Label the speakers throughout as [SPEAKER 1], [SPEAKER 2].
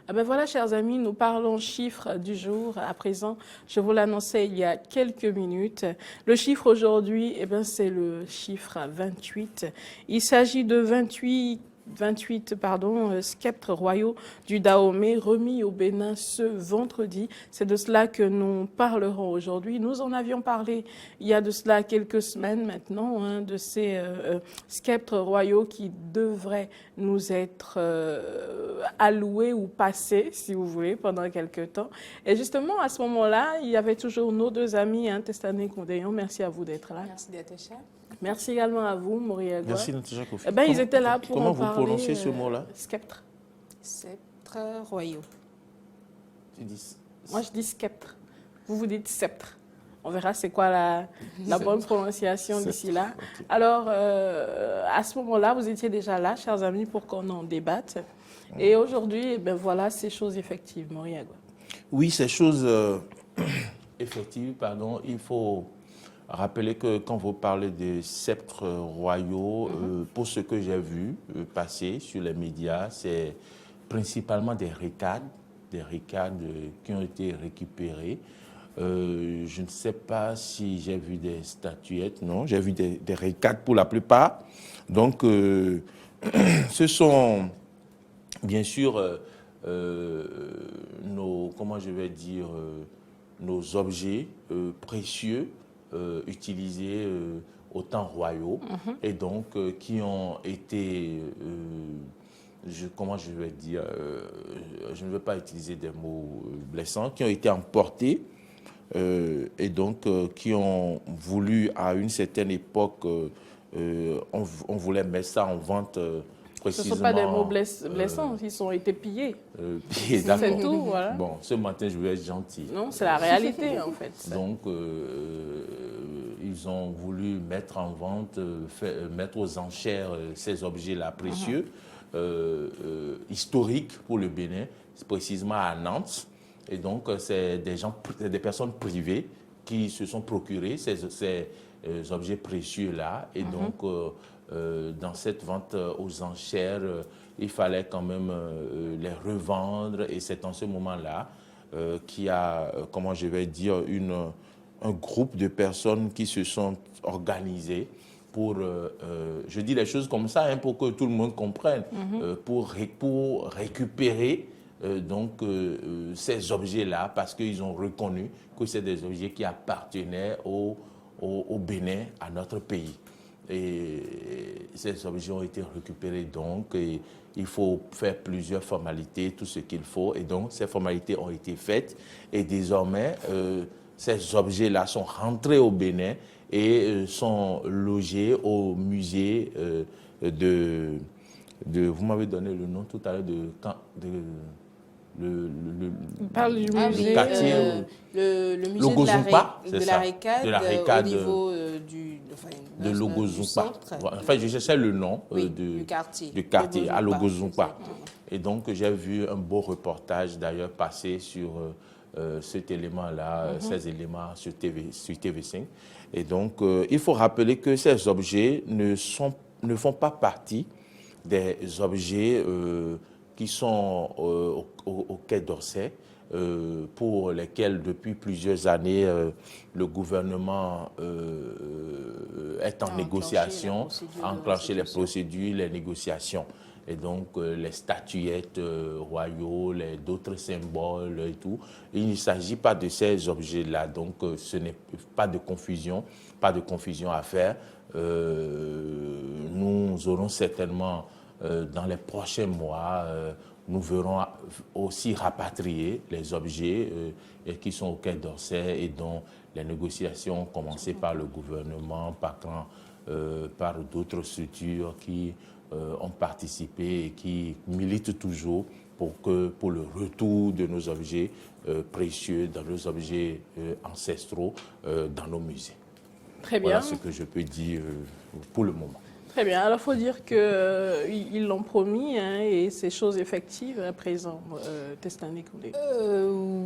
[SPEAKER 1] Ah ben voilà, chers amis, nous parlons chiffres du jour. À présent, je vous l'annonçais il y a quelques minutes. Le chiffre aujourd'hui, eh ben, c'est le chiffre 28. Il s'agit de 28 sceptres royaux du Dahomey remis au Bénin ce vendredi. C'est de cela que nous parlerons aujourd'hui. Nous en avions parlé il y a de cela quelques semaines maintenant, de ces sceptres royaux qui devraient nous être alloués ou passés, si vous voulez, pendant quelques temps. Et justement, à ce moment-là, il y avait toujours nos deux amis, Testané Condéon. Merci à vous d'être là.
[SPEAKER 2] Merci d'être cher.
[SPEAKER 1] Merci également à vous, Moriagua.
[SPEAKER 3] Merci, Natacha Kofi.
[SPEAKER 1] Eh ben, ils étaient là pour
[SPEAKER 3] comment
[SPEAKER 1] en
[SPEAKER 3] vous
[SPEAKER 1] parler.
[SPEAKER 3] prononcez ce mot-là?
[SPEAKER 1] Sceptre.
[SPEAKER 2] Sceptres royaux.
[SPEAKER 3] Tu dis...
[SPEAKER 1] Moi, je dis sceptre. Vous dites sceptre. On verra c'est quoi la bonne prononciation d'ici là. Okay. Alors, à ce moment-là, vous étiez déjà là, chers amis, pour qu'on en débatte. Et aujourd'hui, eh ben, voilà ces choses effectives, Moriagua.
[SPEAKER 3] Oui, ces choses effectives, pardon, il faut rappeler que quand vous parlez des sceptres royaux, pour ce que j'ai vu passer sur les médias, c'est principalement des ricades qui ont été récupérées. Je ne sais pas si j'ai vu des statuettes, non, j'ai vu des ricades pour la plupart. Donc, ce sont bien sûr nos, comment je vais dire, nos objets précieux utilisés aux temps royaux et donc qui ont été, comment je vais dire, je ne veux pas utiliser des mots blessants, qui ont été emportés et donc qui ont voulu à une certaine époque, on voulait mettre ça en vente.
[SPEAKER 1] Ce ne sont pas des mots blessants, ils ont été pillés.
[SPEAKER 3] Pillés, d'accord.
[SPEAKER 1] C'est tout, voilà.
[SPEAKER 3] Bon, ce matin, je vais être gentil.
[SPEAKER 1] Non, c'est la réalité, en fait.
[SPEAKER 3] Donc, ils ont voulu mettre en vente, mettre aux enchères ces objets-là précieux, historiques pour le Bénin, précisément à Nantes. Et donc, c'est des personnes privées qui se sont procurées ces objets précieux-là. Et donc, dans cette vente aux enchères, il fallait quand même les revendre. Et c'est en ce moment-là qu'il y a, comment je vais dire, un groupe de personnes qui se sont organisées pour, je dis les choses comme ça, pour que tout le monde comprenne, pour récupérer donc ces objets-là, parce qu'ils ont reconnu que c'est des objets qui appartenaient au Bénin, à notre pays. Et ces objets ont été récupérés donc, et il faut faire plusieurs formalités, tout ce qu'il faut. Et donc, ces formalités ont été faites. Et désormais, ces objets-là sont rentrés au Bénin et sont logés au musée vous m'avez donné le nom tout à l'heure
[SPEAKER 1] on parle du musée,
[SPEAKER 3] quartier,
[SPEAKER 2] le musée
[SPEAKER 3] Logozumpa,
[SPEAKER 2] de la Ricade, au niveau
[SPEAKER 3] de Logozumpa. Enfin, je cherchais le nom du quartier à Logozumpa. Et donc, j'ai vu un beau reportage d'ailleurs passer sur cet élément-là, ces éléments sur TV5. Et donc, il faut rappeler que ces objets ne font pas partie des objets qui sont au Quai d'Orsay, pour lesquels depuis plusieurs années le gouvernement est en négociation, a enclenché les procédures, les négociations. Et donc les statuettes royaux, d'autres symboles et tout. Il ne s'agit pas de ces objets-là, donc ce n'est pas de confusion à faire. Nous aurons certainement dans les prochains mois, nous verrons aussi rapatrier les objets qui sont au Quai d'Orsay et dont les négociations ont commencé par le gouvernement, par d'autres structures qui ont participé et qui militent toujours pour le retour de nos objets précieux, dans nos objets ancestraux, dans nos musées.
[SPEAKER 1] Très bien.
[SPEAKER 3] Voilà ce que je peux dire pour le moment.
[SPEAKER 1] Très bien. Alors, il faut dire qu'ils l'ont promis hein, et c'est chose effective à présent, Testani Koundé.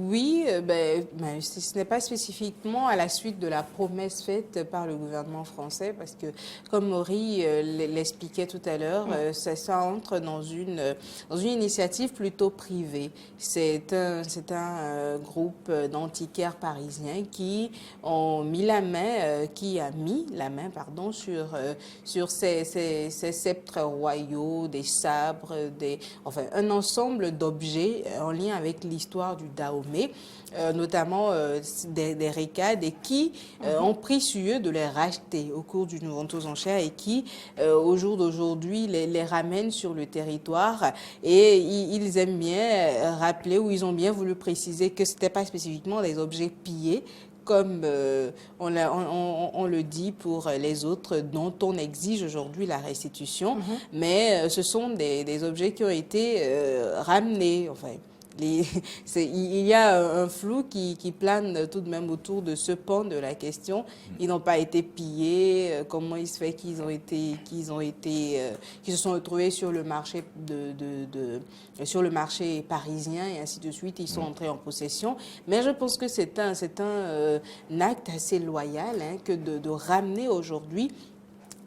[SPEAKER 2] Oui, ce n'est pas spécifiquement à la suite de la promesse faite par le gouvernement français, parce que, comme Maury l'expliquait tout à l'heure, ça entre dans une initiative plutôt privée. C'est un groupe d'antiquaires parisiens qui a mis la main, sur ces sceptres royaux, des sabres, un ensemble d'objets en lien avec l'histoire du Dahomey, notamment des récades, et qui ont pris sur eux de les racheter au cours d'une vente aux enchères et qui, au jour d'aujourd'hui, les ramènent sur le territoire. Et ils aiment bien rappeler, ou ils ont bien voulu préciser que ce n'était pas spécifiquement des objets pillés, comme on le dit pour les autres dont on exige aujourd'hui la restitution, mais ce sont des objets qui ont été ramenés. Enfin, il y a un flou qui plane tout de même autour de ce pan de la question. Ils n'ont pas été pillés. Comment il se fait qu'ils se sont retrouvés sur le marché sur le marché parisien et ainsi de suite. Ils sont entrés en possession. Mais je pense que c'est un acte assez loyal hein, que de ramener aujourd'hui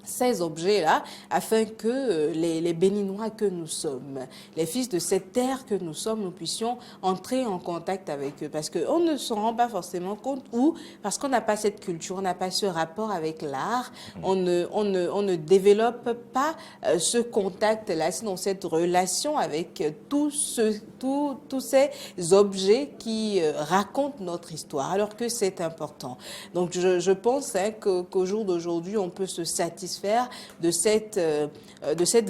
[SPEAKER 2] ces objets-là, afin que les Béninois que nous sommes, les fils de cette terre que nous sommes, nous puissions entrer en contact avec eux. Parce qu'on ne se rend pas forcément compte, ou parce qu'on n'a pas cette culture, on n'a pas ce rapport avec l'art, on ne développe pas ce contact-là, sinon cette relation avec tous ces objets qui racontent notre histoire, alors que c'est important. Donc je pense hein, qu'au jour d'aujourd'hui, on peut se satisfaire de cette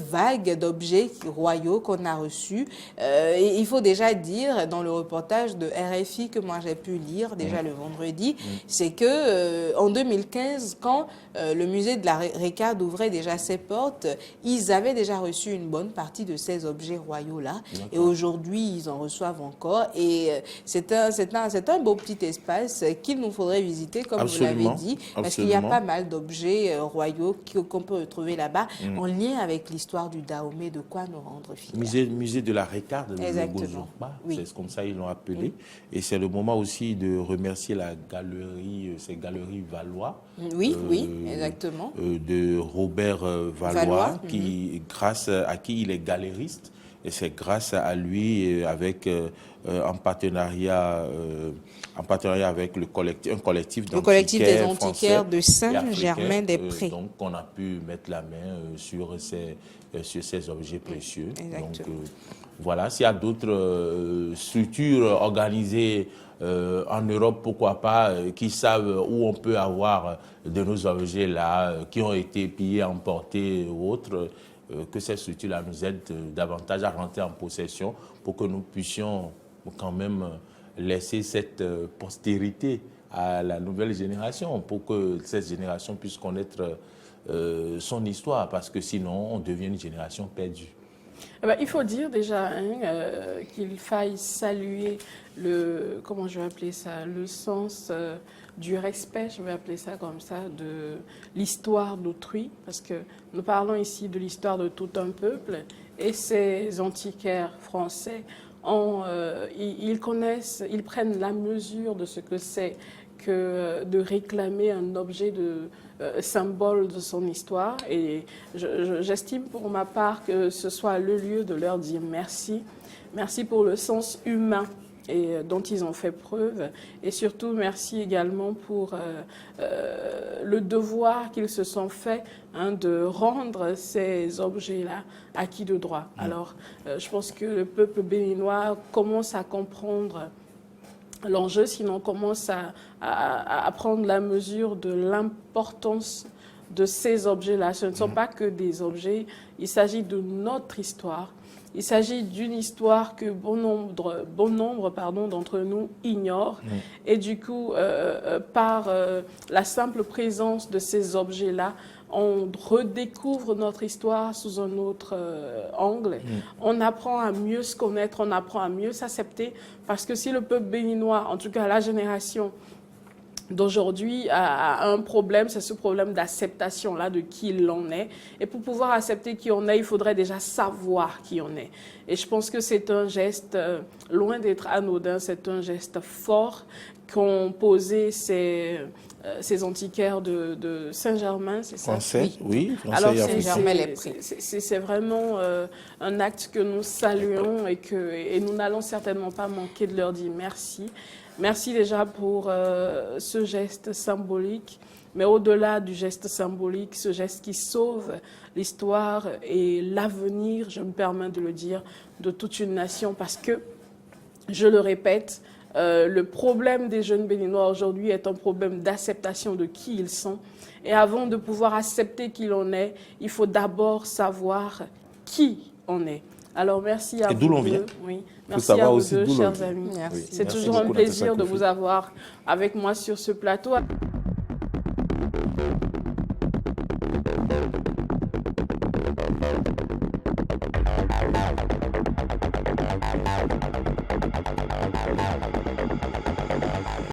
[SPEAKER 2] vague d'objets royaux qu'on a reçus. Et il faut déjà dire, dans le reportage de RFI que moi j'ai pu lire déjà le vendredi, c'est que en 2015, quand le musée de la Récade ouvrait déjà ses portes, ils avaient déjà reçu une bonne partie de ces objets royaux-là. Et aujourd'hui, ils en reçoivent encore. Et c'est un beau petit espace qu'il nous faudrait visiter, comme vous l'avez dit, parce qu'il y a pas mal d'objets royaux qu'on peut retrouver là-bas, en lien avec l'histoire du Dahomey, de quoi nous rendre fiers.
[SPEAKER 3] Musée de la Récade, le Bozorba, c'est comme ça ils l'ont appelé. Et c'est le moment aussi de remercier la galerie, ces galeries Valois.
[SPEAKER 2] Oui, exactement.
[SPEAKER 3] De Robert Valois, à qui il est galériste. Et c'est grâce à lui, en partenariat avec un collectif
[SPEAKER 2] des antiquaires de Saint-Germain-des-Prés.
[SPEAKER 3] Donc, on a pu mettre la main sur ces objets précieux. Donc, voilà, s'il y a d'autres structures organisées en Europe, pourquoi pas, qui savent où on peut avoir de nos objets là, qui ont été pillés, emportés ou autres, que ces structures-là nous aident davantage à rentrer en possession pour que nous puissions quand même laisser cette postérité à la nouvelle génération, pour que cette génération puisse connaître son histoire, parce que sinon on devient une génération perdue.
[SPEAKER 1] Il faut dire déjà qu'il faille saluer le sens du respect, je vais appeler ça comme ça, de l'histoire d'autrui, parce que nous parlons ici de l'histoire de tout un peuple, et ces antiquaires français, ils prennent la mesure de ce que c'est que de réclamer un objet symbole de son histoire. Et j'estime pour ma part que ce soit le lieu de leur dire merci. Merci pour le sens humain dont ils ont fait preuve. Et surtout, merci également pour le devoir qu'ils se sont fait de rendre ces objets-là acquis de droit. Alors, je pense que le peuple béninois commence à comprendre l'enjeu, sinon on commence à prendre la mesure de l'importance de ces objets-là. Ce ne sont pas que des objets, il s'agit de notre histoire. Il s'agit d'une histoire que bon nombre d'entre nous ignorent. Et du coup, par la simple présence de ces objets-là, on redécouvre notre histoire sous un autre angle. On apprend à mieux se connaître, on apprend à mieux s'accepter. Parce que si le peuple béninois, en tout cas la génération d'aujourd'hui a un problème, c'est ce problème d'acceptation-là de qui l'on est. Et pour pouvoir accepter qui on est, il faudrait déjà savoir qui on est. Et je pense que c'est un geste, loin d'être anodin, c'est un geste fort qu'ont posé ces antiquaires de Saint-Germain, c'est ça?
[SPEAKER 4] Français, oui. Français
[SPEAKER 1] Alors,
[SPEAKER 4] et africain.
[SPEAKER 1] c'est vraiment un acte que nous saluons et nous n'allons certainement pas manquer de leur dire merci. Merci déjà pour ce geste symbolique, mais au-delà du geste symbolique, ce geste qui sauve l'histoire et l'avenir, je me permets de le dire, de toute une nation, parce que, je le répète, le problème des jeunes Béninois aujourd'hui est un problème d'acceptation de qui ils sont. Et avant de pouvoir accepter qui l'on est, il faut d'abord savoir qui on est. Alors merci à vous.
[SPEAKER 4] Et d'où l'on vient.
[SPEAKER 1] Oui. Merci à vous deux, chers amis.
[SPEAKER 2] Merci.
[SPEAKER 1] C'est
[SPEAKER 4] Merci
[SPEAKER 1] toujours un
[SPEAKER 4] beaucoup,
[SPEAKER 1] plaisir de
[SPEAKER 4] Natacha
[SPEAKER 1] vous avoir avec moi sur ce plateau.